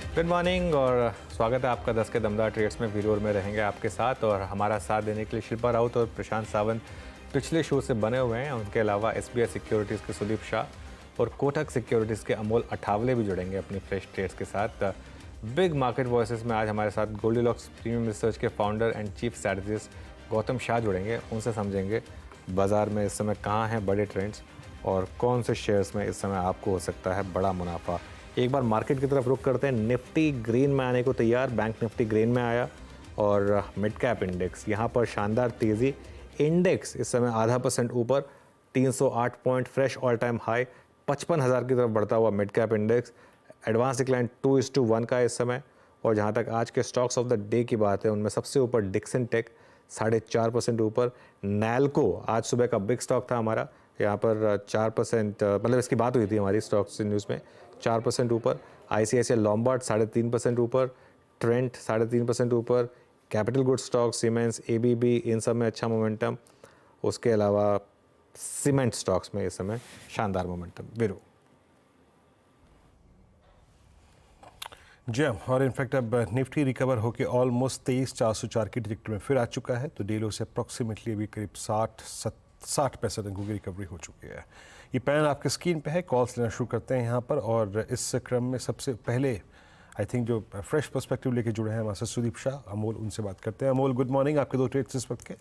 Good morning और स्वागत है आपका 10 के दमदार ट्रेड्स में। वीडियो में रहेंगे आपके साथ और हमारा साथ देने के लिए शिल्पा राउत और प्रशांत सावंत पिछले शो से बने हुए हैं। उनके अलावा SBI सिक्योरिटीज़ के सुदीप शाह और कोटक सिक्योरिटीज़ के अमोल अठावले भी जुड़ेंगे अपनी फ्रेश ट्रेड्स के साथ। बिग मार्केट वॉइसेस में आज हमारे साथ गोल्डीलॉक्स प्रीमियम रिसर्च के founder and chief strategist Gautam Shah जुड़ेंगे। उनसे समझेंगे बाज़ार में इस समय कहाँ हैं बड़े ट्रेंड्स और कौन से शेयर्स में इस समय आपको हो सकता है बड़ा मुनाफा। एक बार मार्केट की तरफ रुख करते हैं। निफ्टी ग्रीन में आने को तैयार, बैंक निफ्टी ग्रीन में आया और मिड कैप इंडेक्स यहाँ पर शानदार तेज़ी। इंडेक्स इस समय 0.5% ऊपर 308 point, fresh all time high 55,000 की तरफ बढ़ता हुआ mid cap index. Advance decline 2:1 का इस समय। और जहाँ तक आज के स्टॉक्स ऑफ द डे की बात है उनमें सबसे ऊपर डिक्सन टेक 4.5% ऊपर। नैल्को आज सुबह का बिग स्टॉक था हमारा, यहाँ पर 4% मतलब इसकी बात हुई थी हमारी स्टॉक्स न्यूज़ में, 4% ऊपर। ICICI लॉम्बार्ड 3.5% ऊपर, ट्रेंट 3.5% ऊपर। Capital good stock siemens ABB इन सब में अच्छा मोमेंटम। उसके अलावा सीमेंट स्टॉक्स में इस समय शानदार मोमेंटम। वीरू जी और इनफैक्ट अब निफ्टी रिकवर होकर ऑलमोस्ट 23,404 की ट्रैजेक्टरी में फिर आ चुका है। तो डेलो से अप्रॉक्सीमेटली अभी करीब 60% अंकों की रिकवरी हो चुकी है। ये पैन आपके स्क्रीन पे है, कॉल्स लेना शुरू करते हैं यहाँ पर। और इस क्रम में सबसे पहले आई थिंक जो फ्रेश पर्सपेक्टिव लेके जुड़े हैं हमारे साथ सुदीप शाह, अमोल, उनसे बात करते हैं। अमोल गुड मॉर्निंग, आपके दो ट्रेड्स इस वक्त के।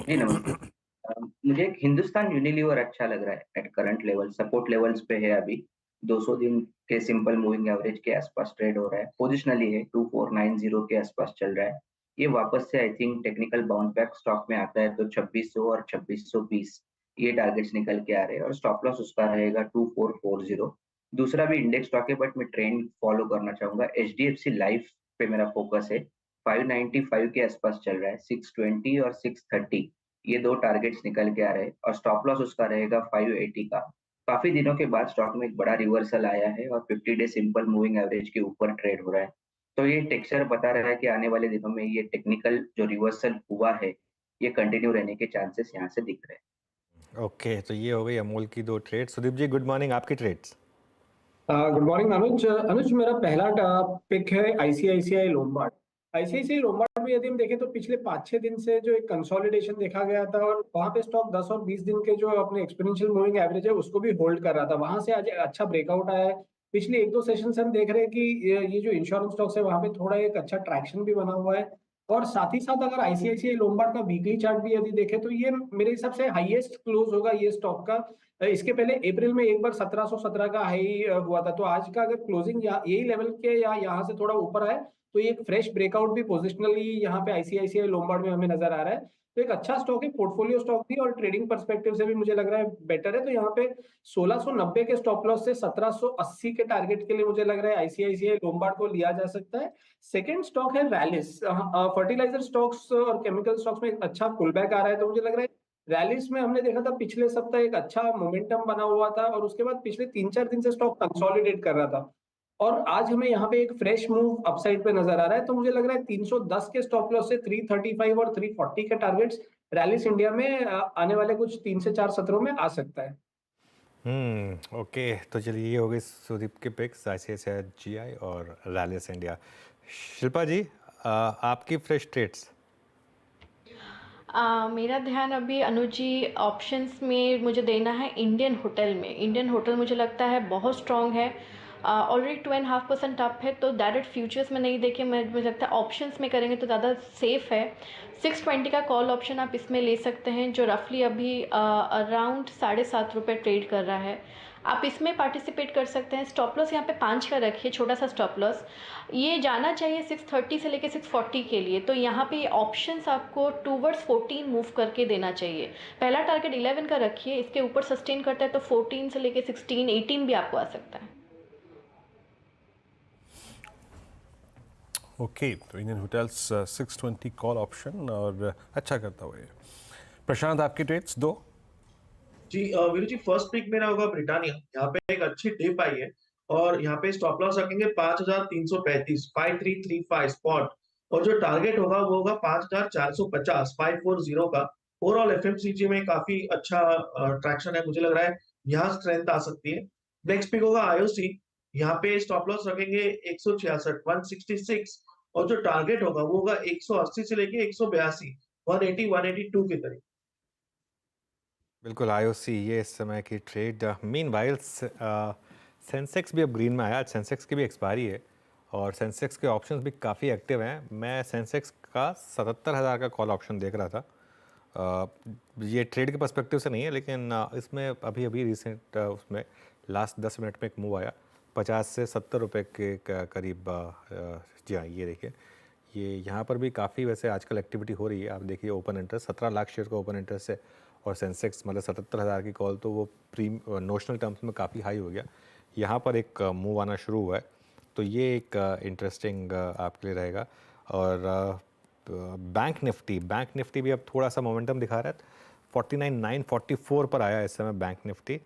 जी नमस्कार। मुझे एक हिंदुस्तान यूनिलीवर अच्छा लग रहा है। At current level support levels पे है, अभी 200 दिन के सिंपल मूविंग एवरेज के आसपास ट्रेड हो रहा है। पोजिशनली है 2490 के आसपास चल रहा है। ये वापस से I think technical bounce back stock में आता है तो 2600 और 2620 ये टारगेट्स निकल के आ रहे हैं और स्टॉप लॉस उसका रहेगा 2440। दूसरा भी इंडेक्स स्टॉक है बट मैं ट्रेंड फॉलो करना चाहूंगा। HDFC लाइफ पे मेरा फोकस है। 595 के आसपास चल रहा है, 620 और 630 ये दो टारगेट्स निकल के आ रहे हैं और स्टॉप लॉस उसका रहेगा 580 का। काफी दिनों के बाद स्टॉक में एक बड़ा रिवर्सल आया है और 50 डे सिंपल मूविंग एवरेज के ऊपर ट्रेड हो रहा है। तो ये टेक्सचर बता रहा है कि आने वाले दिनों में ये टेक्निकल जो रिवर्सल हुआ है ये कंटिन्यू रहने के चांसेस यहाँ से दिख रहे हैं। ओके, तो ये हो गई अमोल की दो ट्रेड। सुदीप जी गुड मॉर्निंग, आपकी ट्रेड्स। गुड मॉर्निंग अनुज मेरा पहला पिक है ICICI लोम्बार्ड। ICICI लोम्बार्ड में यदि हम देखें तो पिछले 5-6 दिन से जो एक कंसोलिडेशन देखा गया था और वहां पे स्टॉक 10 और 20 दिन के जो अपने एक्सपोनेंशियल मूविंग एवरेज है उसको भी होल्ड कर रहा था। वहां से आज अच्छा ब्रेकआउट आया है। पिछले 1-2 सेशन से हम देख रहे हैं कि ये जो इंश्योरेंस स्टॉक्स है वहां पे थोड़ा एक अच्छा ट्रैक्शन भी बना हुआ है। और साथ ही साथ अगर ICICI लोम्बार्ड का वीकली चार्ट भी यदि देखें तो ये मेरे हिसाब से हाईएस्ट क्लोज होगा ये स्टॉक का। इसके पहले अप्रैल में एक बार 1717 का हाई हुआ था। तो आज का अगर क्लोजिंग यही लेवल के या यहाँ से थोड़ा ऊपर आए तो ये एक फ्रेश ब्रेकआउट भी पोजिशनली यहाँ पे ICICI लोम्बार्ड में हमें नजर आ रहा है। तो एक अच्छा स्टॉक है, पोर्टफोलियो स्टॉक भी और ट्रेडिंग पर्सपेक्टिव से भी मुझे लग रहा है बेटर है। तो यहाँ पे 1690 के स्टॉप लॉस से 1780 के टारगेट के लिए मुझे लग रहा है ICICI लोम्बार्ड को लिया जा सकता है। सेकेंड स्टॉक है रैलिस। फर्टिलाइजर स्टॉक्स और केमिकल स्टॉक्स में एक अच्छा पुल बैक आ रहा है। तो मुझे लग रहा है रैलिस में हमने देखा था पिछले सप्ताह एक अच्छा मोमेंटम बना हुआ था और उसके बाद पिछले 3-4 दिन से स्टॉक कंसोलिडेट कर रहा था और आज हमें यहाँ पे एक फ्रेश मूव अपसाइड पे नजर आ रहा है। तो मुझे लग रहा है 310 के स्टॉप लॉस से 335 और 340 के टारगेट्स रैलिस इंडिया में आने वाले कुछ 3 से 4 सत्रों में आ सकता है। ओके, तो चलिए ये हो गई सुदीप के पिक्स ICICI GI और रैलिस इंडिया। शिल्पा जी आपकी फ्रेश ट्रेड्स। मेरा ध्यान अभी अनुज जी ऑप्शंस में मुझे देना है इंडियन होटल में। इंडियन होटल मुझे लगता है बहुत स्ट्रॉन्ग है, ऑलरेडी 2.5% अप है। तो डायरेक्ट फ्यूचर्स में नहीं देखें, मुझे लगता है ऑप्शंस में करेंगे तो ज़्यादा सेफ है। 620 का कॉल ऑप्शन आप इसमें ले सकते हैं जो रफली अभी अराउंड 7.5 रुपये ट्रेड कर रहा है। आप इसमें पार्टिसिपेट कर सकते हैं। स्टॉप लॉस यहाँ पे 5 का रखिए, छोटा सा स्टॉप लॉस। ये जाना चाहिए 630 से लेके 640 के लिए। तो यहाँ पे ये ऑप्शंस आपको टूवर्ड्स 14 मूव करके देना चाहिए। पहला टारगेट 11 का रखिए, इसके ऊपर सस्टेन करता है तो 14 से लेके 16, 18 भी आपको आ सकता है। ओके, तो इंडियन होटल्स 620 कॉल ऑप्शन और अच्छा करता हुआ है। प्रशांत आपके ट्रेड्स दो। जी वीरू जी, फर्स्ट पिक मेरा होगा ब्रिटानिया। यहाँ पे एक अच्छी डिप आई है और यहाँ पे स्टॉप लॉस रखेंगे 5335, 5335 स्पॉट और जो टारगेट होगा वो होगा 5450, 540 का। ओवरऑल FMCG में काफी अच्छा ट्रैक्शन है, मुझे लग रहा है यहाँ स्ट्रेंथ आ सकती है। नेक्स्ट पिक होगा IOC। यहाँ पे स्टॉप लॉस रखेंगे 166 166 और जो टारगेट होगा वो होगा 180 से लेके 182 180 182 के करीब। बिल्कुल आईओसी ये इस समय की ट्रेड। मीनवाइल सेंसेक्स भी अब ग्रीन में आया। आज सेंसेक्स की भी एक्सपायरी है और सेंसेक्स के ऑप्शंस भी काफ़ी एक्टिव हैं। मैं सेंसेक्स का 77,000 का कॉल ऑप्शन देख रहा था। ये ट्रेड के पर्सपेक्टिव से नहीं है, लेकिन इसमें अभी अभी रिसेंट उसमें लास्ट 10 मिनट में एक मूव आया 50 से 70 रुपये के करीब। जी हाँ, ये देखिए, ये यहाँ पर भी काफ़ी वैसे आजकल एक्टिविटी हो रही है। आप देखिए ओपन इंटरेस्ट 17 लाख शेयर का ओपन इंटरेस्ट है और सेंसेक्स मतलब 77,000 की कॉल, तो वो नोशनल टर्म्स में काफ़ी हाई हो गया। यहाँ पर एक मूव आना शुरू हुआ है, तो ये एक इंटरेस्टिंग आपके लिए रहेगा। और बैंक निफ्टी भी अब थोड़ा सा मोमेंटम दिखा रहा है। 49,944 पर आया इस समय बैंक निफ्टी।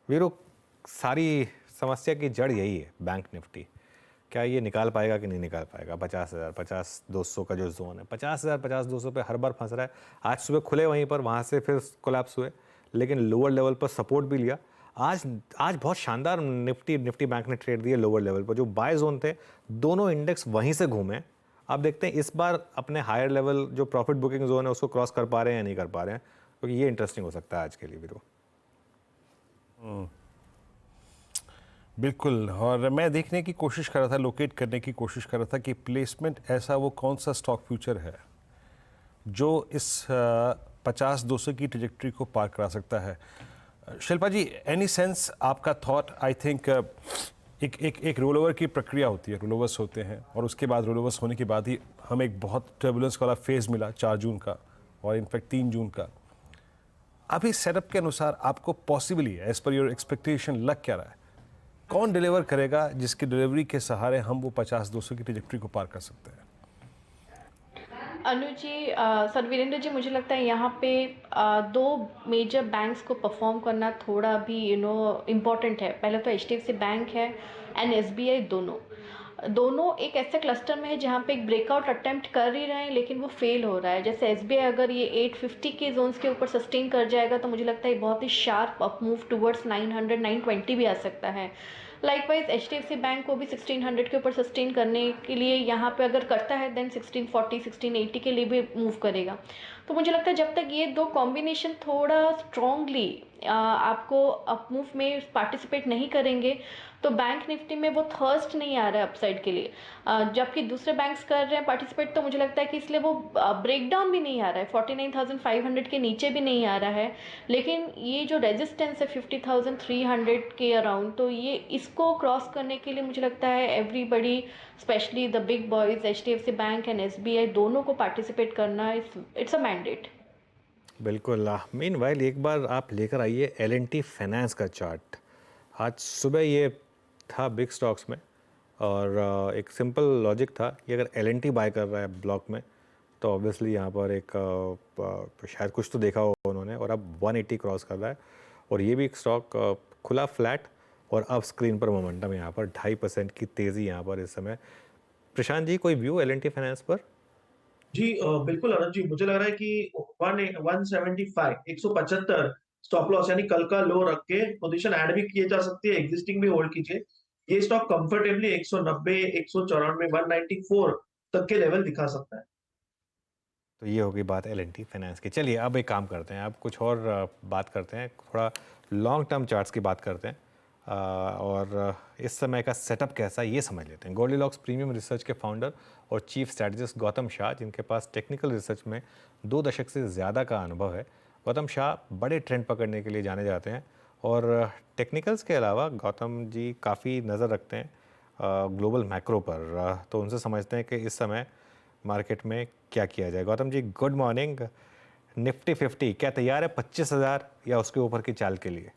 वीरो, सारी समस्या की जड़ यही है बैंक निफ्टी। क्या ये निकाल पाएगा कि नहीं निकाल पाएगा 50,000 50,200 का जो जोन है, 50,000 50,200 पे हर बार फंस रहा है। आज सुबह खुले वहीं पर, वहाँ से फिर कोलैप्स हुए, लेकिन लोअर लेवल पर सपोर्ट भी लिया। आज बहुत शानदार निफ्टी बैंक ने ट्रेड दिए लोअर लेवल पर। जो बाय जोन थे दोनों इंडेक्स वहीं से घूमे। आप देखते हैं इस बार अपने हायर लेवल जो प्रॉफिट बुकिंग जोन है उसको क्रॉस कर पा रहे हैं या नहीं कर पा रहे हैं, क्योंकि ये इंटरेस्टिंग हो सकता है आज के लिए वीरो। बिल्कुल, और मैं देखने की कोशिश कर रहा था, लोकेट करने की कोशिश कर रहा था कि प्लेसमेंट ऐसा वो कौन सा स्टॉक फ्यूचर है जो इस 50-200 की ट्रेजेक्टरी को पार करा सकता है। शिल्पा जी, एनी सेंस आपका थॉट? आई थिंक एक रोल ओवर की प्रक्रिया होती है, रोल ओवर्स होते हैं और उसके बाद रोल ओवर्स होने के बाद ही हमें एक बहुत टर्बुलेंस वाला फेज़ मिला 4 जून का और इनफैक्ट 3 जून का। अभी सेटअप के अनुसार आपको possibly as per your expectation लग क्या रहा है? कौन डिलीवर करेगा जिसकी डिलीवरी के सहारे हम वो 50-200 की ट्रेजेक्टरी को पार कर सकते हैं? अनुज जी, सर वीरेंद्र जी, मुझे लगता है यहाँ पे दो मेजर बैंक्स को परफॉर्म करना थोड़ा भी इम्पॉर्टेंट है। पहले तो HDFC बैंक है एंड SBI, दोनों एक ऐसे क्लस्टर में है जहाँ पे एक ब्रेकआउट अटेम्प्ट कर ही रहे हैं, लेकिन वो फेल हो रहा है। जैसे SBI अगर ये 850 के जोन्स के ऊपर सस्टेन कर जाएगा तो मुझे लगता है बहुत ही शार्प अप मूव टुवर्ड्स 900 920 भी आ सकता है। लाइकवाइज HDFC बैंक को भी 1600 के ऊपर सस्टेन करने के लिए यहाँ पे अगर करता है देन 1640 1680 के लिए भी मूव करेगा। तो मुझे लगता है जब तक ये दो कॉम्बिनेशन थोड़ा स्ट्रॉन्गली आपको अप मूव में पार्टिसिपेट नहीं करेंगे तो बैंक निफ्टी में वो थर्स्ट नहीं आ रहा है अपसाइड के लिए। जबकि दूसरे बैंक्स कर रहे हैं पार्टिसिपेट, तो मुझे लगता है कि इसलिए वो ब्रेकडाउन भी नहीं आ रहा है, 49,500 के नीचे भी नहीं आ रहा है। लेकिन ये जो रेजिस्टेंस है 50,300 के अराउंड, तो ये इसको क्रॉस करने के लिए मुझे लगता है everybody, specially the big boys HDFC bank and SBI, दोनों को पार्टिसिपेट करना इट्स अ मैंडेट। बिल्कुल। मीनवाइल एक बार आप लेकर आइए L&T फाइनेंस का चार्ट। आज सुबह ये था बिग स्टॉक्स में और एक सिंपल लॉजिक था कि अगर L&T बाय कर रहा है ब्लॉक में तो ऑब्वियसली यहाँ पर एक शायद कुछ तो देखा होगा उन्होंने, और अब 180 क्रॉस कर रहा है और ये भी एक स्टॉक खुला फ्लैट और अब स्क्रीन पर मोमेंटम यहाँ पर 2.5% की तेज़ी यहाँ पर इस समय। प्रशांत जी, कोई व्यू L&T फाइनेंस पर? जी बिल्कुल अनुज जी, मुझे लग रहा है कि 175 175 स्टॉप लॉस यानी कल का लो रख के पोजीशन ऐड भी किए जा सकती है, एग्जिस्टिंग भी होल्ड कीजिए। ये स्टॉक कंफर्टेबली 190 194 194 तक के लेवल दिखा सकता है। तो ये होगी बात L&T फाइनेंस की। चलिए अब एक काम करते हैं, अब कुछ और बात करते हैं, थोड़ा लॉन्ग टर्म चार्ट्स की बात करते हैं और इस समय का सेटअप कैसा है ये समझ लेते हैं। गोल्डीलॉक्स प्रीमियम रिसर्च के फाउंडर और चीफ स्ट्रैटेजिस्ट गौतम शाह, जिनके पास टेक्निकल रिसर्च में 2 दशक से ज़्यादा का अनुभव है। गौतम शाह बड़े ट्रेंड पकड़ने के लिए जाने जाते हैं और टेक्निकल्स के अलावा गौतम जी काफ़ी नज़र रखते हैं ग्लोबल मैक्रो पर। तो उनसे समझते हैं कि इस समय मार्केट में क्या किया जाए। Gautam ji, good morning. Nifty 50 क्या तैयार है 25,000 या उसके ऊपर की चाल के लिए?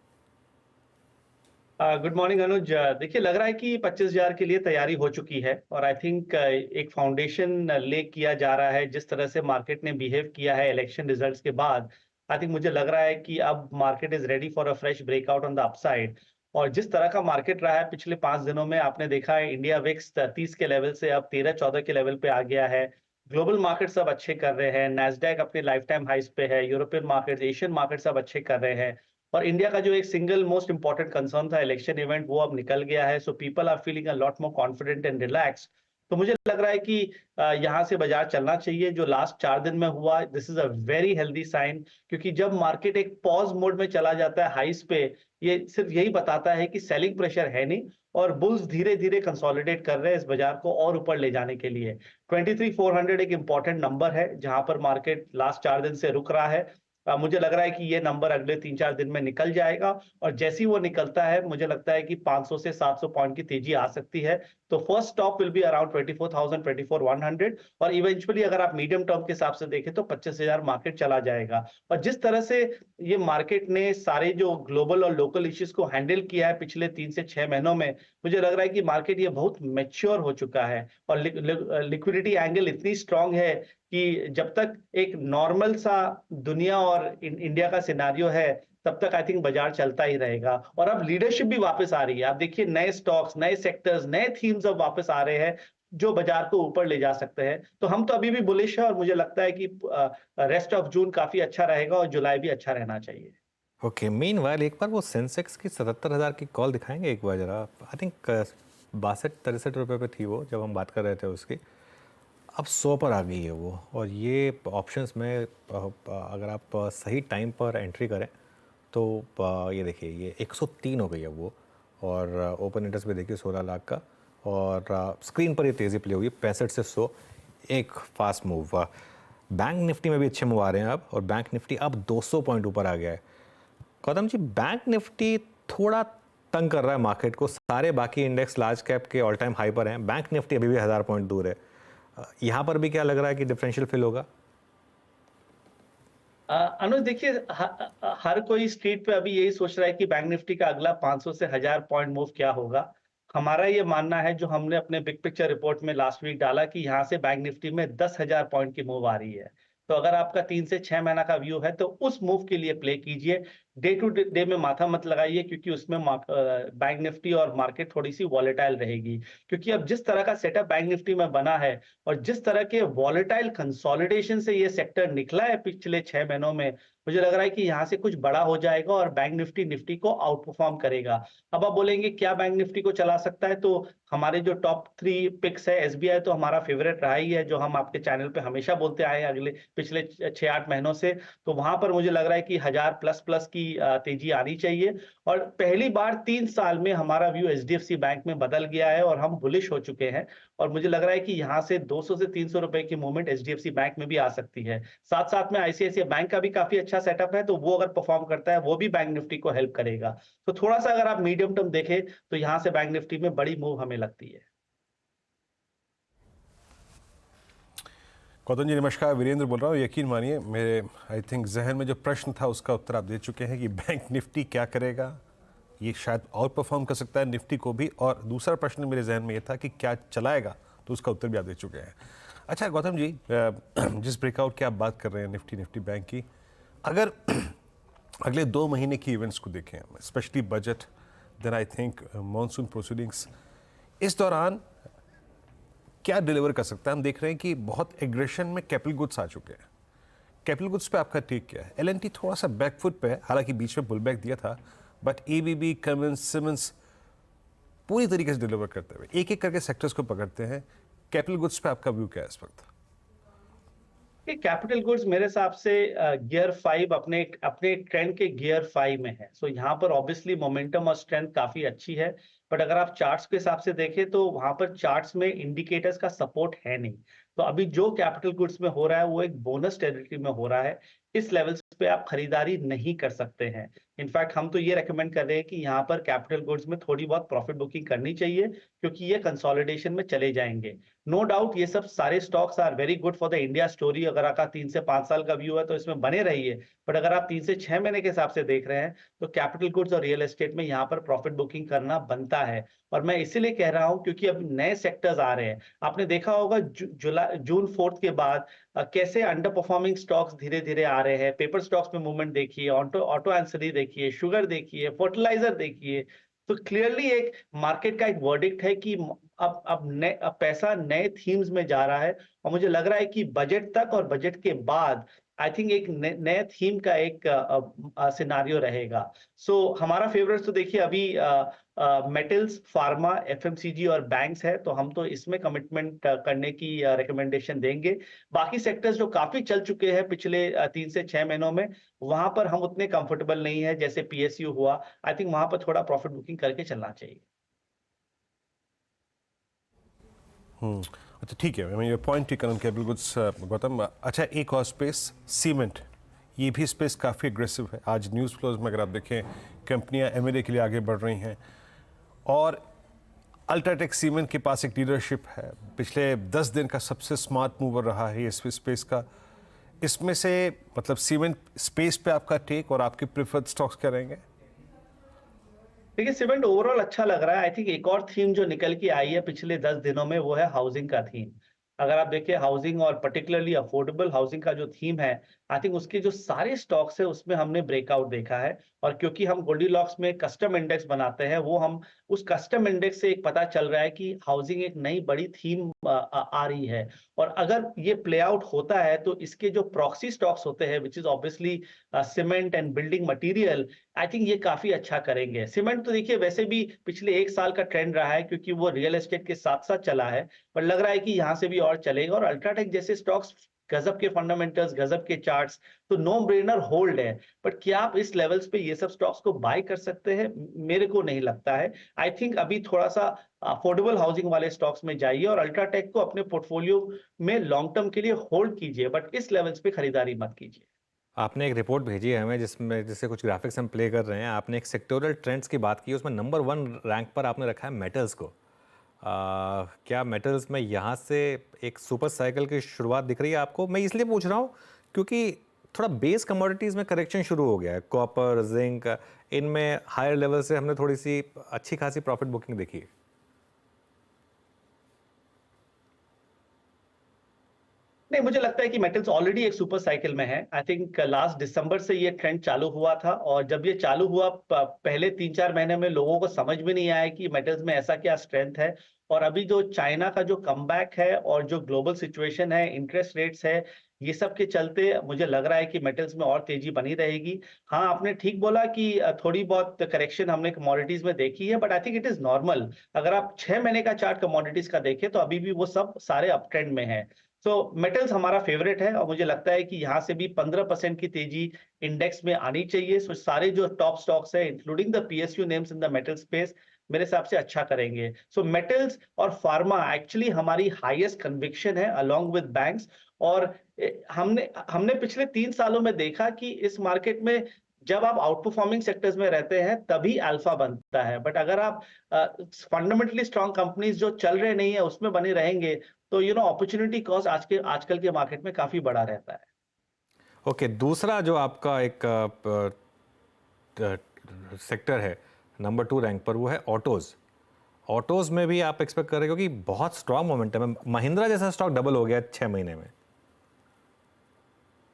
गुड मॉर्निंग अनुज। देखिए, लग रहा है कि 25,000 के लिए तैयारी हो चुकी है और आई थिंक एक फाउंडेशन ले किया जा रहा है। जिस तरह से मार्केट ने बिहेव किया है इलेक्शन रिजल्ट्स के बाद, आई थिंक मुझे लग रहा है कि अब market is ready for a fresh breakout on the upside. और जिस तरह का मार्केट रहा है पिछले 5 दिनों में, आपने देखा है इंडिया विक्स 30 के लेवल से अब 13-14 के लेवल पे आ गया है। ग्लोबल मार्केट सब अच्छे कर रहे हैं, नैस्डैक अपने लाइफ टाइम हाइस पे है, यूरोपियन मार्केट, एशियन मार्केट सब अच्छे कर रहे हैं। और इंडिया का जो एक सिंगल मोस्ट इंपॉर्टेंट कंसर्न था इलेक्शन इवेंट, वो अब निकल गया है। So people are feeling a lot more confident and relax. तो मुझे लग रहा है कि यहाँ से बाजार चलना चाहिए। जो लास्ट 4 दिन में हुआ, this is a very healthy sign, क्योंकि जब मार्केट एक पॉज मोड में चला जाता है हाइस पे, ये सिर्फ यही बताता है कि सेलिंग प्रेशर है नहीं और बुल्स धीरे धीरे कंसोलिडेट कर रहे हैं इस बाजार को और ऊपर ले जाने के लिए। 23,400 एक इंपॉर्टेंट नंबर है जहां पर मार्केट लास्ट 4 दिन से रुक रहा है। मुझे लग रहा है कि ये नंबर अगले 3-4 दिन में निकल जाएगा और जैसे ही वो निकलता है मुझे लगता है कि 500 से 700 पॉइंट की तेजी आ सकती है। तो first stop will be around 24,000, 24,100 और इवेंचुअली अगर आप मीडियम टर्म के हिसाब से देखें तो 25,000 मार्केट चला जाएगा। और जिस तरह से ये मार्केट ने सारे जो ग्लोबल और लोकल इश्यूज को हैंडल किया है पिछले 3 से 6 महीनों में, मुझे लग रहा है कि मार्केट ये बहुत मैच्योर हो चुका है और लिक्विडिटी एंगल इतनी स्ट्रांग है कि जब तक एक नॉर्मल सा दुनिया और इंडिया का सिनारियो है तब तक आई थिंक बाजार चलता ही रहेगा। और अब लीडरशिप भी वापस आ रही है। आप देखिए नए स्टॉक्स, नए सेक्टर्स, नए थीम्स अब वापस आ रहे हैं जो बाजार को ऊपर ले जा सकते हैं। तो हम तो अभी भी बुलिश है और मुझे लगता है कि रेस्ट ऑफ जून काफी अच्छा रहेगा और जुलाई भी अच्छा रहना चाहिए। ओके, मीनवाइल एक बार वो सेंसेक्स की 77,000 की कॉल दिखाएंगे एक बार जरा। आई थिंक 62-63 रुपये पे थी वो जब हम बात कर रहे थे उसकी। अब 100 पर आ गई है वो। और ये ऑप्शंस में अगर आप सही टाइम पर एंट्री करें तो ये देखिए ये 103 हो गई है वो। और ओपन इंटरेस्ट भी देखिए 16 लाख का। और स्क्रीन पर ये तेज़ी प्ले हुई 65 से 100, एक फास्ट मूव। बैंक निफ्टी में भी अच्छे मूव आ रहे हैं अब, और बैंक निफ्टी अब 200 पॉइंट ऊपर आ गया है। गौतम जी, बैंक निफ्टी थोड़ा तंग कर रहा है मार्केट को। सारे बाकी इंडेक्स लार्ज कैप के ऑल टाइम हाई पर हैं, बैंक निफ्टी अभी भी 1000 पॉइंट दूर है। यहाँ पर भी क्या लग रहा है कि डिफरेंशियल फिल होगा? अनुज देखिए, हर कोई स्ट्रीट पे अभी यही सोच रहा है कि बैंक निफ्टी का अगला 500 से 1000 पॉइंट मूव क्या होगा। हमारा ये मानना है, जो हमने अपने बिग पिक्चर रिपोर्ट में लास्ट वीक डाला, कि यहाँ से बैंक निफ्टी में 10,000 पॉइंट की मूव आ रही है। तो अगर आपका 3 से 6 महीना का व्यू है तो उस मूव के लिए प्ले कीजिए। डे टू डे में माथा मत लगाइए, क्योंकि उसमें बैंक निफ्टी और मार्केट थोड़ी सी वॉलेटाइल रहेगी। क्योंकि अब जिस तरह का सेटअप बैंक निफ्टी में बना है और जिस तरह के वॉलेटाइल कंसोलिडेशन से ये सेक्टर निकला है पिछले 6 महीनों में, मुझे लग रहा है कि यहाँ से कुछ बड़ा हो जाएगा और बैंक निफ्टी को आउट परफॉर्म करेगा। अब आप बोलेंगे क्या बैंक निफ्टी को चला सकता है, तो हमारे जो टॉप 3 पिक्स है, एसबीआई तो हमारा फेवरेट रहा ही है, जो हम आपके चैनल पे हमेशा बोलते आए हैं पिछले 6-8 महीनों से। तो वहां पर मुझे लग रहा है कि 1000 प्लस की तेजी आनी चाहिए। और पहली बार 3 साल में हमारा व्यू एचडीएफसी बैंक में बदल गया है और हम बुलिश हो चुके हैं। और मुझे लग रहा है कि यहाँ से 200 से 300 रुपए की मूवमेंट एचडीएफसी बैंक में भी आ सकती है। साथ साथ में आईसीआईसीआई बैंक का भी काफी अच्छा सेटअप है, तो वो अगर परफॉर्म करता है वो भी बैंक निफ्टी को हेल्प करेगा। तो थोड़ा सा अगर आप मीडियम टर्म देखें तो यहाँ से बैंक निफ्टी में बड़ी मूव हमें लगती है। गौतम जी नमस्कार, वीरेंद्र बोल रहा हूँ। यकीन मानिए मेरे आई थिंक जहन में जो प्रश्न था उसका उत्तर आप दे चुके हैं कि बैंक निफ्टी क्या करेगा। ये शायद और परफॉर्म कर सकता है निफ्टी को भी। और दूसरा प्रश्न मेरे जहन में ये था कि क्या चलाएगा, तो उसका उत्तर भी आप दे चुके हैं। अच्छा गौतम जी, जिस ब्रेकआउट की आप बात कर रहे हैं निफ्टी बैंक की, अगर अगले 2 महीने की इवेंट्स को देखें, specially budget, then I think monsoon proceedings, इस दौरान क्या डिलीवर कर सकता है? हम देख रहे हैं कि बहुत एग्रेशन में कैपिटल गुड्स आ चुके हैं। कैपिटल गुड्स पे आपका टेक क्या है? एलएनटी थोड़ा सा बैकफुट पे है, हालांकि बीच में पुल बैक दिया था, बट एबीबी, कमिंस, सिमंस पूरी तरीके से डिलीवर करते हुए एक एक करके सेक्टर्स को पकड़ते हैं। कैपिटल गुड्स पे आपका व्यू क्या है इस वक्त? कैपिटल गुड्स मेरे हिसाब से गियर 5 अपने ट्रेंड के गियर 5 में है। सो यहाँ पर ऑब्वियसली मोमेंटम और स्ट्रेंथ काफी अच्छी है, बट अगर आप चार्ट्स के हिसाब से देखें तो वहां पर चार्ट्स में इंडिकेटर्स का सपोर्ट है नहीं। तो अभी जो कैपिटल गुड्स में हो रहा है वो एक बोनस टेरिटरी में हो रहा है। इस लेवल्स पे आप खरीदारी नहीं कर सकते हैं। इनफैक्ट हम तो ये रेकमेंड कर रहे हैं कि यहाँ पर कैपिटल गुड्स में थोड़ी बहुत प्रॉफिट बुकिंग करनी चाहिए, क्योंकि ये कंसोलिडेशन में चले जाएंगे। नो डाउट ये सब सारे stocks are very good for the India story. अगर आपका 3 से 5 साल का व्यू है तो इसमें बने रहिए, बट अगर आप 3 से 6 महीने के हिसाब से देख रहे हैं तो कैपिटल गुड्स और रियल एस्टेट में यहाँ पर प्रॉफिट बुकिंग करना बनता है। और मैं इसीलिए कह रहा हूं क्योंकि अब नए सेक्टर्स आ रहे हैं। आपने देखा होगा जून 4 के बाद कैसे अंडर परफॉर्मिंग स्टॉक्स धीरे धीरे आ रहे हैं। पेपर स्टॉक्स में मूवमेंट देखिए, ऑटो एंसरी देखिए, शुगर देखिए, फर्टिलाइजर देखिए। तो क्लियरली एक मार्केट का एक वर्डिक्ट है कि अब पैसा नए थीम्स में जा रहा है। और मुझे लग रहा है कि बजट तक और बजट के बाद आई थिंक एक नए थीम का एक सिनारियो रहेगा। सो हमारा फेवरेट तो देखिए अभी मेटल्स, फार्मा, एफएमसीजी और बैंक्स है, तो हम तो इसमें कमिटमेंट करने की रिकमेंडेशन देंगे। बाकी सेक्टर्स जो काफी चल चुके हैं पिछले 3 से 6 महीनों में, वहां पर हम उतने कंफर्टेबल नहीं है, जैसे पीएसयू हुआ। आई थिंक वहां पर थोड़ा प्रॉफिट बुकिंग करके चलना चाहिए। अच्छा ठीक है, मैं ये पॉइंट ठीक करना बिल्कुल गौतम। अच्छा, एक और स्पेस सीमेंट, ये भी स्पेस काफ़ी एग्रेसिव है। आज न्यूज़ फ्लोज में अगर आप देखें, कंपनियां एमएनए के लिए आगे बढ़ रही हैं और अल्ट्राटेक सीमेंट के पास एक लीडरशिप है। पिछले 10 दिन का सबसे स्मार्ट मूवर रहा है ये स्पेस का। इसमें से मतलब सीमेंट स्पेस पे आपका टेक और आपके प्रेफर्ड स्टॉक्स क्या रहेंगे? देखिए सीमेंट ओवरऑल अच्छा लग रहा है। आई थिंक एक और थीम जो निकल के आई है पिछले 10 दिनों में, वो है हाउसिंग का थीम। अगर आप देखिए हाउसिंग और पर्टिकुलरली अफोर्डेबल हाउसिंग का जो थीम है, आई थिंक उसके जो सारे स्टॉक्स है उसमें हमने ब्रेकआउट देखा है। और क्योंकि हम गोल्डीलॉक्स में कस्टम इंडेक्स बनाते हैं, वो हम उस कस्टम इंडेक्स से एक पता चल रहा है कि हाउसिंग एक नई बड़ी थीम आ रही है। और अगर ये प्ले आउट होता है तो इसके जो प्रॉक्सी स्टॉक्स होते हैं, which is obviously cement and building material, I think ये काफी अच्छा करेंगे। सीमेंट तो देखिए वैसे भी पिछले 1 साल का ट्रेंड रहा है, क्योंकि वो रियल एस्टेट के साथ साथ चला है, पर लग रहा है कि यहाँ से भी और चलेगा। और अल्ट्राटेक जैसे स्टॉक्स, गजब के फंडामेंटल्स, गजब के चार्ट्स, तो नो ब्रेनर होल्ड है। बट क्या आप इस लेवल्स पे ये सब स्टॉक्स को बाय कर सकते हैं? मेरे को नहीं लगता है। आई थिंक अभी थोड़ा सा अफोर्डेबल हाउसिंग वाले स्टॉक्स में जाइए और अल्ट्राटेक को अपने पोर्टफोलियो में लॉन्ग टर्म के लिए होल्ड कीजिए, बट इस लेवल्स पे खरीदारी मत कीजिए। आपने एक रिपोर्ट भेजी है हमें जिससे कुछ ग्राफिक्स हम प्ले कर रहे हैं। आपने एक सेक्टोरल ट्रेंड्स की बात की, उसमें नंबर 1 रैंक पर आपने रखा है मेटल्स को। क्या मेटल्स में यहाँ से एक सुपर साइकिल की शुरुआत दिख रही है आपको? मैं इसलिए पूछ रहा हूँ क्योंकि थोड़ा बेस कमोडिटीज़ में करेक्शन शुरू हो गया है। कॉपर, जिंक, इनमें हायर लेवल से हमने थोड़ी सी अच्छी खासी प्रॉफिट बुकिंग देखी है। नहीं, मुझे लगता है कि मेटल्स ऑलरेडी एक सुपर साइकिल में है। आई थिंक लास्ट दिसंबर से ये ट्रेंड चालू हुआ था, और जब ये चालू हुआ पहले 3-4 महीने में लोगों को समझ में नहीं आया कि मेटल्स में ऐसा क्या स्ट्रेंथ है। और अभी जो चाइना का जो कमबैक है और जो ग्लोबल सिचुएशन है, इंटरेस्ट रेट्स है, ये सब के चलते मुझे लग रहा है कि मेटल्स में और तेजी बनी रहेगी। हाँ, आपने ठीक बोला कि थोड़ी बहुत करेक्शन हमने कमोडिटीज में देखी है, but I think it is normal. अगर आप 6 महीने का चार्ट कमोडिटीज का देखें तो अभी भी वो सब सारे अप ट्रेंड में है। सो मेटल्स हमारा फेवरेट है, और मुझे लगता है कि यहाँ से भी 15% की तेजी इंडेक्स में आनी चाहिए। सो सारे जो टॉप स्टॉक्स है, including the PSU names in the metal space, मेरे हिसाब से अच्छा करेंगे। सो मेटल्स और फार्मा एक्चुअली हमारी हाईएस्ट कन्विक्शन है अलोंग विद बैंक्स। और हमने पिछले 3 सालों में देखा कि इस मार्केट में जब आप आउट परफॉर्मिंग सेक्टर्स में रहते हैं तभी अल्फा बनता है। बट अगर आप फंडामेंटली स्ट्रॉन्ग कंपनीज जो चल रहे नहीं है उसमें बने रहेंगे, तो अपॉर्चुनिटी कॉस्ट आजकल के मार्केट में काफी बड़ा रहता है। ओके, दूसरा जो आपका एक सेक्टर है नंबर 2 रैंक पर, वो है ऑटोज़। ऑटोज़ में भी आप एक्सपेक्ट कर रहे हो कि बहुत स्ट्रॉन्ग मोमेंटम है। महिंद्रा जैसा स्टॉक डबल हो गया 6 महीने में।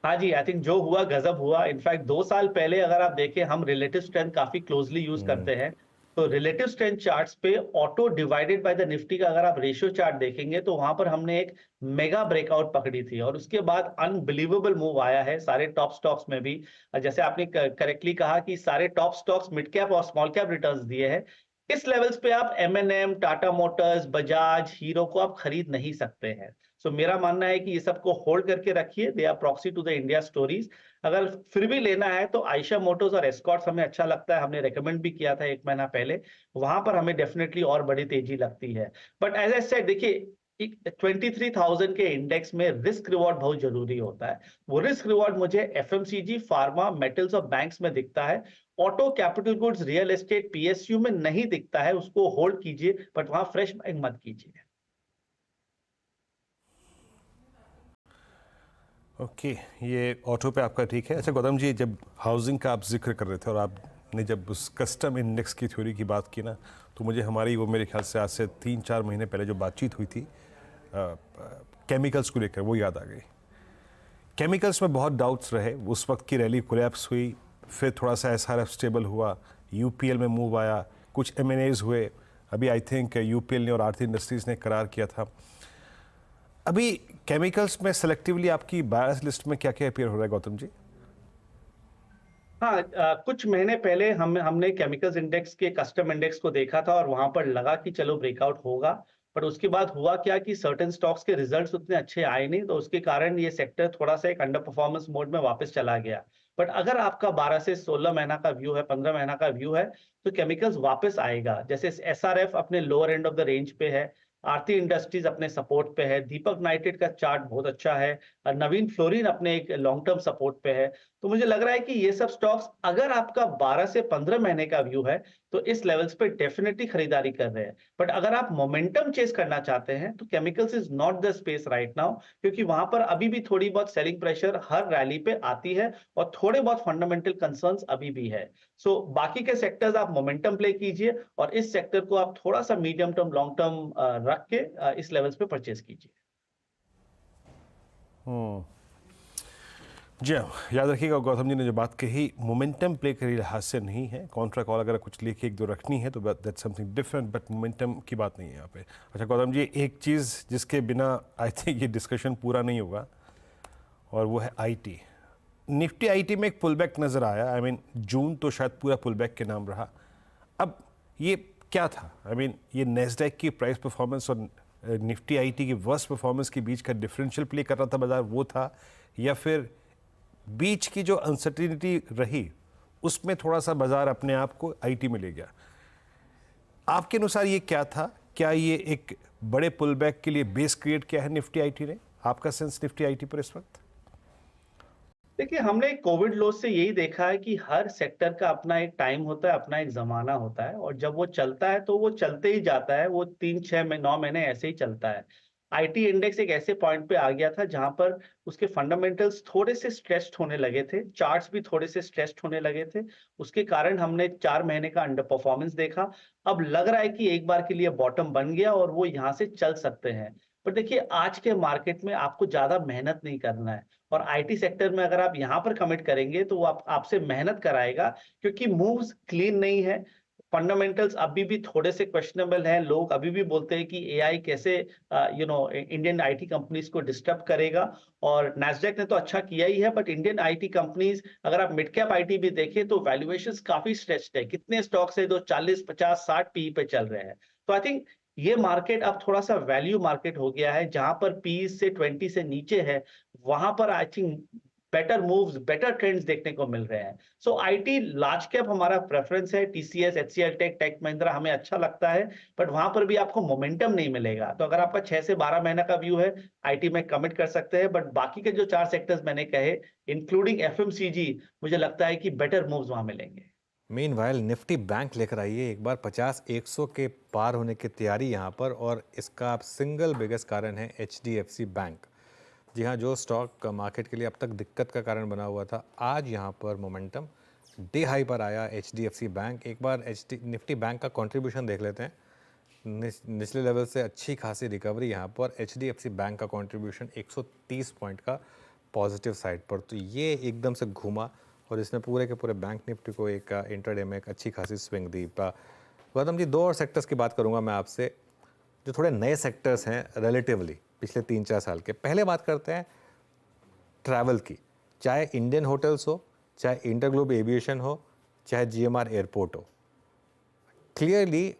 हाँ जी, आई थिंक जो हुआ गजब हुआ। इनफैक्ट 2 साल पहले अगर आप देखें, हम रिलेटिव स्ट्रेंथ काफी क्लोजली यूज करते हैं, तो रिलेटिव स्ट्रेंथ चार्ट्स पे auto divided by the Nifty का अगर आप रेशियो चार्ट देखेंगे तो वहां पर हमने एक मेगा ब्रेकआउट पकड़ी थी, और उसके बाद अनबिलीवेबल मूव आया है सारे टॉप स्टॉक्स में भी। जैसे आपने करेक्टली कहा कि सारे टॉप स्टॉक्स मिड कैप और स्मॉल कैप रिटर्न्स दिए हैं। इस लेवल्स पे आप MNM, Tata Motors, Bajaj, Hero को आप खरीद नहीं सकते हैं। सो मेरा मानना है कि ये सबको होल्ड करके रखिए, they are proxy to the India stories. अगर फिर भी लेना है तो आयशा मोटर्स और एस्कॉर्ट्स हमें अच्छा लगता है, हमने रेकमेंड भी किया था 1 महीना पहले। वहां पर हमें डेफिनेटली और बड़ी तेजी लगती है। बट एज आई सेड, देखिए 23,000 के इंडेक्स में रिस्क रिवॉर्ड बहुत जरूरी होता है। वो रिस्क रिवॉर्ड मुझे एफएमसीजी, फार्मा, मेटल्स और बैंक्स में दिखता है। Auto, capital goods, real estate, PSU में नहीं दिखता है। उसको होल्ड कीजिए, बट वहां फ्रेश बाइंग मत कीजिए। ओके, ये ऑटो पे आपका ठीक है। अच्छा गौतम जी, जब हाउसिंग का आप जिक्र कर रहे थे और आपने जब उस कस्टम इंडेक्स की थ्योरी की बात की ना, तो मुझे हमारी वो मेरे ख्याल से आज से 3-4 महीने पहले जो बातचीत हुई थी केमिकल्स को लेकर, वो याद आ गई। केमिकल्स में बहुत डाउट्स रहे। उस वक्त की रैली कोलैप्स हुई, फिर थोड़ा सा एसआरएफ स्टेबल हुआ, यूपीएल में मूव आया, कुछ एमएनएज हुए। अभी आई थिंक यूपीएल ने और आरती इंडस्ट्रीज़ ने करार किया था। अभी केमिकल्स में सेलेक्टिवली आपकी बायर्स लिस्ट में क्या क्या अपीयर हो रहा है गौतम जी? हाँ, कुछ महीने पहले हमने केमिकल्स इंडेक्स के कस्टम इंडेक्स को देखा था और वहां पर लगा कि चलो ब्रेकआउट होगा, पर उसके बाद हुआ क्या कि सर्टेन स्टॉक्स के रिजल्ट्स उतने अच्छे आए नहीं, तो उसके कारण ये सेक्टर थोड़ा सा एक अंडर परफॉर्मेंस मोड में वापस चला गया। बट अगर आपका 12 से 16 महीना का व्यू है, 15 महीना का व्यू है, तो केमिकल्स वापस आएगा। जैसे एसआरएफ अपने lower end of the range पे है, आरती इंडस्ट्रीज अपने सपोर्ट पे है, दीपक नाइट्रेट का चार्ट बहुत अच्छा है, और नवीन फ्लोरिन अपने एक लॉन्ग टर्म सपोर्ट पे है। तो मुझे लग रहा है कि ये सब स्टॉक्स अगर आपका 12 से 15 महीने का व्यू है तो इस लेवल्स पे डेफिनेटली खरीदारी कर रहे हैं। बट अगर आप मोमेंटम चेस करना चाहते हैं तो chemicals is not the space right now, क्योंकि वहां पर अभी भी थोड़ी बहुत सेलिंग प्रेशर हर रैली पे आती है और थोड़े बहुत फंडामेंटल कंसर्न्स अभी भी है। सो बाकी के सेक्टर्स आप मोमेंटम प्ले कीजिए और इस सेक्टर को आप थोड़ा सा मीडियम टर्म लॉन्ग टर्म रख के इस लेवल्स पे परचेज कीजिए। जी हाँ, याद रखिएगा गौतम जी ने जो बात कही मोमेंटम प्ले के लिहाज से नहीं है। कॉन्ट्रा कॉल अगर कुछ लेके एक दो रखनी है तो that's something different, but momentum की बात नहीं है यहाँ पे। अच्छा गौतम जी, एक चीज़ जिसके बिना आई थिंक ये डिस्कशन पूरा नहीं होगा और वो है आईटी। निफ्टी आईटी में एक पुलबैक नज़र आया। आई मीन जून तो शायद पूरा पुलबैक के नाम रहा। अब ये क्या था? आई मीन ये नेस्डैक की प्राइस परफॉर्मेंस और निफ्टी आईटी की वर्स्ट परफॉर्मेंस के बीच का डिफरेंशियल प्ले कर रहा था बाजार, वो था, या फिर बीच की जो अनसर्टिनिटी रही उसमें थोड़ा सा बाजार अपने आप को आईटी में ले गया? आपके अनुसार ये क्या था? क्या ये एक बड़े पुलबैक के लिए बेस क्रिएट किया है निफ्टी आईटी ने? आपका सेंस निफ्टी आईटी पर इस वक्त? देखिए, हमने कोविड लॉस से यही देखा है कि हर सेक्टर का अपना एक टाइम होता है, अपना एक जमाना होता है, और जब वो चलता है तो वो चलते ही जाता है। वो 3, 6, 9 महीने ऐसे ही चलता है। आईटी इंडेक्स एक ऐसे पॉइंट पे आ गया था जहां पर उसके फंडामेंटल्स थोड़े से स्ट्रेस्ड होने लगे थे, चार्ट्स भी थोड़े से स्ट्रेस्ड होने लगे थे। उसके कारण हमने 4 महीने का अंडर परफॉर्मेंस देखा। अब लग रहा है कि एक बार के लिए बॉटम बन गया और वो यहाँ से चल सकते हैं। पर देखिए, आज के मार्केट में आपको ज्यादा मेहनत नहीं करना है, और आईटी सेक्टर में अगर आप यहाँ पर कमिट करेंगे तो वो आपसे मेहनत कराएगा, क्योंकि मूव्स क्लीन नहीं है। फंडामेंटल्स अभी भी थोड़े से क्वेश्चनेबल हैं। लोग अभी भी बोलते हैं कि एआई कैसे इंडियन आईटी कंपनीज को डिस्टर्ब करेगा, और नैस्डैक ने तो अच्छा किया ही है, बट इंडियन आईटी कंपनीज, अगर आप मिड कैप आईटी भी देखें तो वैल्यूएशंस काफी स्ट्रेच्ड है। कितने स्टॉक्स है जो 40, 50, 60 पी पे चल रहे हैं। तो आई थिंक ये मार्केट अब थोड़ा सा वैल्यू मार्केट हो गया है, जहां पर पी से 20 से नीचे है, वहां पर I think better moves, better trends देखने को मिल रहे हैं। सो आईटी लार्ज कैप हमारा प्रेफरेंस है। TCS, HCL Tech, Tech Mahindra हमें अच्छा लगता है, बट वहां पर भी आपको मोमेंटम नहीं मिलेगा। तो अगर आपका 6 से 12 महीना का व्यू है, आईटी में कमिट कर सकते हैं, बट बाकी के जो 4 सेक्टर्स मैंने कहे, इंक्लूडिंग एफएमसीजी, मुझे लगता है कि बेटर मूव्स वहां मिलेंगे। मीनवाइल निफ्टी बैंक लेकर आइए एक बार 50-100 के पार होने की तैयारी यहाँ पर, और इसका सिंगल बिगेस्ट कारण है एचडीएफसी बैंक। जी हाँ, जो स्टॉक मार्केट के लिए अब तक दिक्कत का कारण बना हुआ था, आज यहाँ पर मोमेंटम डे हाई पर आया एचडीएफसी बैंक। एक बार निफ्टी बैंक का कंट्रीब्यूशन देख लेते हैं। निचले लेवल से अच्छी खासी रिकवरी यहाँ पर। एचडीएफसी बैंक का कंट्रीब्यूशन 130 पॉइंट का पॉजिटिव साइड पर, तो ये एकदम से घूमा और इसने पूरे के पूरे बैंक निफ्टी को एक इंट्राडे में एक अच्छी खासी स्विंग दी। गौतम जी, 2 और सेक्टर्स की बात करूंगा मैं आपसे, जो थोड़े नए सेक्टर्स हैं रिलेटिवली पिछले 3-4 साल के। पहले बात करते हैं ट्रैवल की, चाहे इंडियन होटल्स हो, चाहे इंटरग्लोब एविएशन हो, चाहे जीएमआर एयरपोर्ट हो। क्लियरली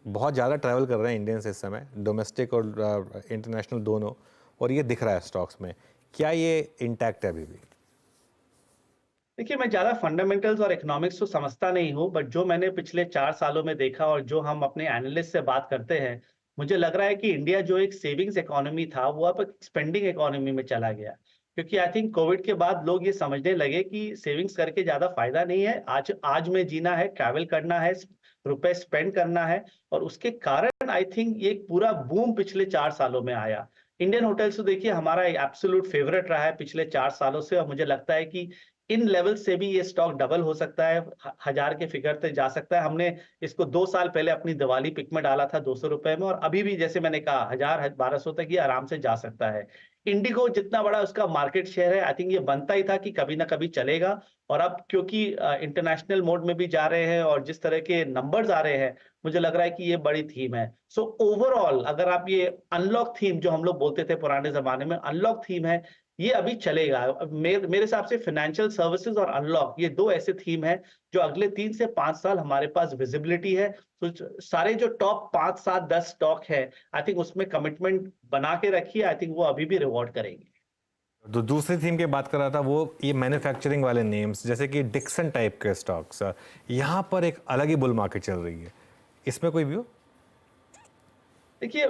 बहुत ज़्यादा ट्रैवल कर रहे हैं इंडियंस इस समय, डोमेस्टिक और इंटरनेशनल दोनों, और ये दिख रहा है स्टॉक्स में। क्या ये इंटैक्ट है अभी भी? देखिए, मैं ज्यादा फंडामेंटल्स और इकोनॉमिक्स तो समझता नहीं हूँ, बट जो मैंने पिछले 4 सालों में देखा और जो हम अपने एनालिस्ट से बात करते हैं, मुझे लग रहा है कि इंडिया जो एक सेविंग्स इकोनॉमी था, वो अब स्पेंडिंग इकोनॉमी में चला गया। क्योंकि आई थिंक कोविड के बाद लोग ये समझने लगे कि सेविंग्स करके ज्यादा फायदा नहीं है, आज में जीना है, ट्रैवल करना है, रुपए स्पेंड करना है, और उसके कारण आई थिंक ये पूरा बूम पिछले 4 सालों में आया। इंडियन होटल्स तो देखिए हमारा एब्सोल्यूट फेवरेट रहा है पिछले 4 सालों से, और मुझे लगता है कि इन लेवल से भी ये स्टॉक डबल हो सकता है, 1000 के फिगर तक जा सकता है। हमने इसको 2 साल पहले अपनी दिवाली पिक में डाला था 200 रुपए में, और अभी भी जैसे मैंने कहा 1000, 1200 तक ये आराम से जा सकता है। इंडिगो जितना बड़ा उसका मार्केट शेयर है, आई थिंक ये बनता ही था कि कभी ना कभी चलेगा। और अब क्योंकि इंटरनेशनल मोड में भी जा रहे हैं और जिस तरह के नंबर्स आ रहे हैं, मुझे लग रहा है कि ये बड़ी थीम है। सो ओवरऑल अगर आप ये अनलॉक थीम जो हम लोग बोलते थे पुराने जमाने में, अनलॉक थीम है, ये अभी चलेगा। मेरे हिसाब से फाइनेंशियल सर्विसेज और अनलॉक ये दो ऐसे थीम है जो अगले 3 से 5 साल हमारे पास विजिबिलिटी है। तो सारे जो टॉप 5, 7, 10 स्टॉक है, आई थिंक उसमें कमिटमेंट बना के रखिए, आई थिंक वो अभी भी रिवॉर्ड करेंगे। तो दूसरी थीम की बात कर रहा था वो ये मैन्युफैक्चरिंग वाले नेम्स जैसे कि डिक्सन टाइप के स्टॉक्स, यहाँ पर एक अलग ही बुल मार्केट चल रही है, इसमें कोई व्यू? देखिए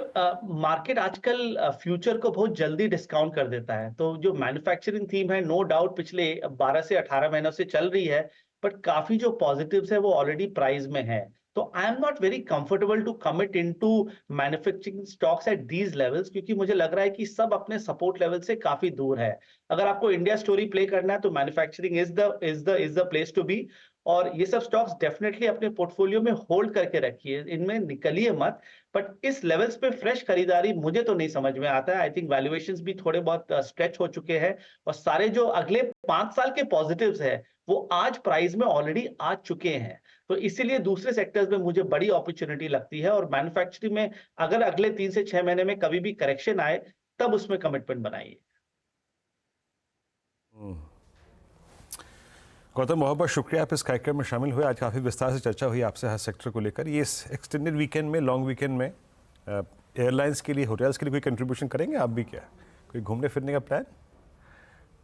मार्केट आजकल फ्यूचर को बहुत जल्दी डिस्काउंट कर देता है। तो जो मैन्युफैक्चरिंग थीम है, नो डाउट पिछले 12 से 18 महीनों से चल रही है, बट काफी जो पॉजिटिव्स है वो ऑलरेडी प्राइस में है। तो I am not very comfortable to commit into manufacturing stocks at these levels, क्योंकि मुझे लग रहा है कि सब अपने सपोर्ट लेवल से काफी दूर है। अगर आपको इंडिया स्टोरी प्ले करना है तो manufacturing is the place to be. और ये सब स्टॉक्स डेफिनेटली अपने पोर्टफोलियो में होल्ड करके रखिए, इनमें निकलिए मत। बट इस लेवल्स पे फ्रेश खरीदारी मुझे तो नहीं समझ में आता है। आई थिंक वैल्यूएशंस भी थोड़े बहुत स्ट्रेच हो चुके हैं और सारे जो अगले 5 साल के पॉजिटिव्स है वो आज प्राइस में ऑलरेडी आ चुके हैं। तो इसीलिए दूसरे सेक्टर्स में मुझे बड़ी अपॉर्चुनिटी लगती है और मैन्युफैक्चरिंग में अगर अगले 3 से 6 महीने में कभी भी करेक्शन आए तब उसमें कमिटमेंट बनाइए। गौतम, बहुत बहुत शुक्रिया आप इस कार्यक्रम में शामिल हुए। आज काफ़ी विस्तार से चर्चा हुई आपसे हर सेक्टर को लेकर। ये इस एक्सटेंडेड वीकेंड में, लॉन्ग वीकेंड में एयरलाइंस के लिए, होटल्स के लिए कोई कंट्रीब्यूशन करेंगे आप भी क्या? कोई घूमने फिरने का प्लान?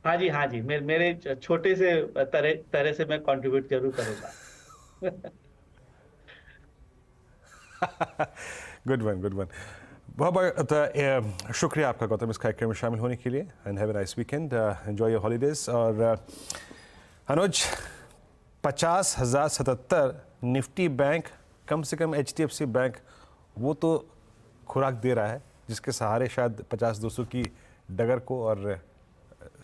हाँ जी, हाँ जी, मेरे छोटे से तरह से मैं कंट्रीब्यूट जरूर करूंगा। Good one, good one. बहुत बहुत शुक्रिया आपका गौतम इस कार्यक्रम में शामिल होने के लिए। And have a nice weekend, enjoy your holidays. और अनुज, 50,077 निफ्टी बैंक, कम से कम HDFC बैंक वो तो खुराक दे रहा है जिसके सहारे शायद 50-200 की डगर को और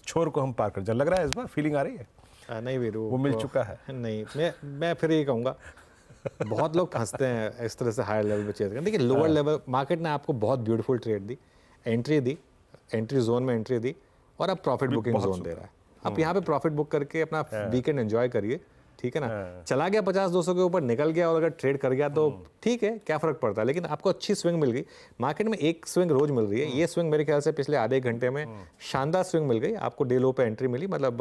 छोर को हम पार कर जाए। लग रहा है इस बार फीलिंग आ रही है? नहीं वीरू, वो मिल चुका है। नहीं, मैं फिर ये कहूँगा, बहुत लोग हंसते हैं इस तरह से हायर लेवल पे चेज करने। देखिए लोअर लेवल मार्केट ने आपको बहुत ब्यूटीफुल ट्रेड दी, एंट्री जोन में एंट्री दी और अब प्रॉफिट बुकिंग जोन दे रहा है। आप यहाँ पे प्रॉफिट बुक करके अपना वीकेंड एंजॉय करिए, ठीक है ना? चला गया 50-200 के ऊपर, निकल गया और अगर ट्रेड कर गया तो ठीक है, क्या फर्क पड़ता है। लेकिन आपको अच्छी स्विंग मिल गई मार्केट में, एक स्विंग रोज मिल रही है। ये स्विंग मेरे ख्याल से पिछले आधे एक घंटे में शानदार स्विंग मिल गई आपको। डे लो पे एंट्री मिली, मतलब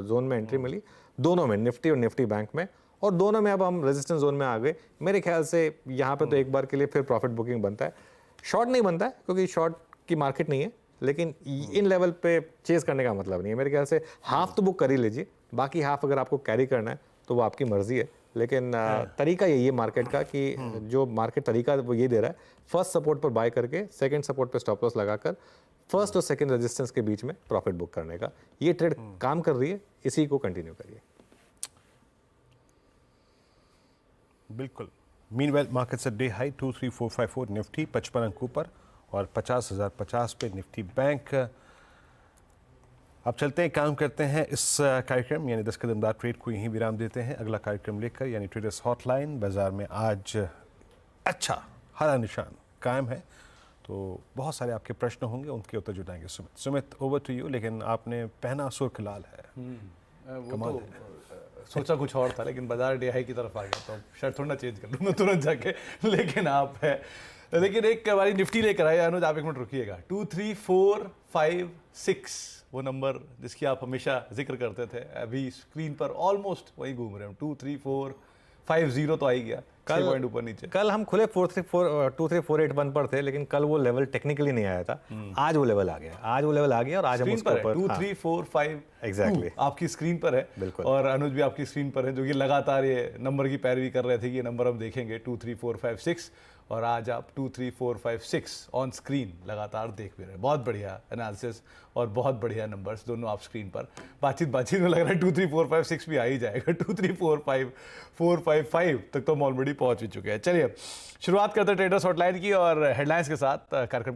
जोन में एंट्री मिली दोनों में, निफ्टी और निफ्टी बैंक में, और दोनों में अब हम रेजिस्टेंस जोन में आ गए। मेरे ख्याल से यहाँ पे तो एक बार के लिए फिर प्रॉफिट बुकिंग बनता है। शॉर्ट नहीं बनता है क्योंकि शॉर्ट की मार्केट नहीं है, लेकिन इन लेवल पे चेज करने का मतलब नहीं है। मेरे ख्याल से हाफ तो बुक कर ही लीजिए, बाकी हाफ अगर आपको कैरी करना है तो वो आपकी मर्जी है। लेकिन तरीका यही है मार्केट का कि जो मार्केट तरीका वो ये दे रहा है, फर्स्ट सपोर्ट पर बाय करके सेकंड सपोर्ट पर स्टॉप लॉस लगाकर फर्स्ट और सेकंड रेजिस्टेंस के बीच में प्रॉफिट बुक करने का। ये ट्रेड काम कर रही है, इसी को कंटिन्यू करिए। बिल्कुल। Meanwhile markets at day high 23454 Nifty 55 अंकों पर और 50,050 पे निफ्टी बैंक। अब चलते हैं, काम करते हैं इस कार्यक्रम यानी 10 कदमदार ट्रेड को यहीं विराम देते हैं। अगला कार्यक्रम लेकर यानी ट्रेडर्स हॉटलाइन। बाजार में आज अच्छा हरा निशान कायम है, तो बहुत सारे आपके प्रश्न होंगे, उनके उत्तर जुटाएंगे सुमित, ओवर टू यू। लेकिन आपने पहना सुर्ख लाल है, कमाल है। सोचा कुछ और था लेकिन बाजार डे हाई की तरफ आ गया, तो शर्ट थोड़ा ना चेंज कर लूँ मैं तुरंत जाके। लेकिन आप है, लेकिन एक बारी निफ्टी लेकर आए अनुज, आप एक मिनट रुकिएगा। 23456 वो नंबर जिसकी आप हमेशा जिक्र करते थे, अभी स्क्रीन पर ऑलमोस्ट वही घूम रहे हैं। 23450 तो आ ही गया, कल पॉइंट ऊपर नीचे। कल हम खुले 23481 पर थे, लेकिन कल वो लेवल टेक्निकली नहीं आया था। आज वो लेवल आ गया, और आज हम उसके ऊपर 23452 एग्जैक्टली आपकी स्क्रीन पर है। बिल्कुल। और अनुज भी आपकी स्क्रीन पर है, जो कि लगातार ये नंबर की पैरवी कर रहे थे कि ये नंबर हम देखेंगे 23456, और आज आप 23456 ऑन स्क्रीन लगातार देख भी रहे हैं। बहुत बढ़िया एनालिसिस और बहुत बढ़िया नंबर्स दोनों आप स्क्रीन पर। बातचीत में लग रहा है 23456 भी आ ही जाएगा। 2345455 तक तो हम ऑलरेडी पहुंच भी चुके हैं। चलिए शुरुआत करते हैं ट्रेडर्स हॉटलाइन की और हेडलाइंस के साथ कार्यक्रम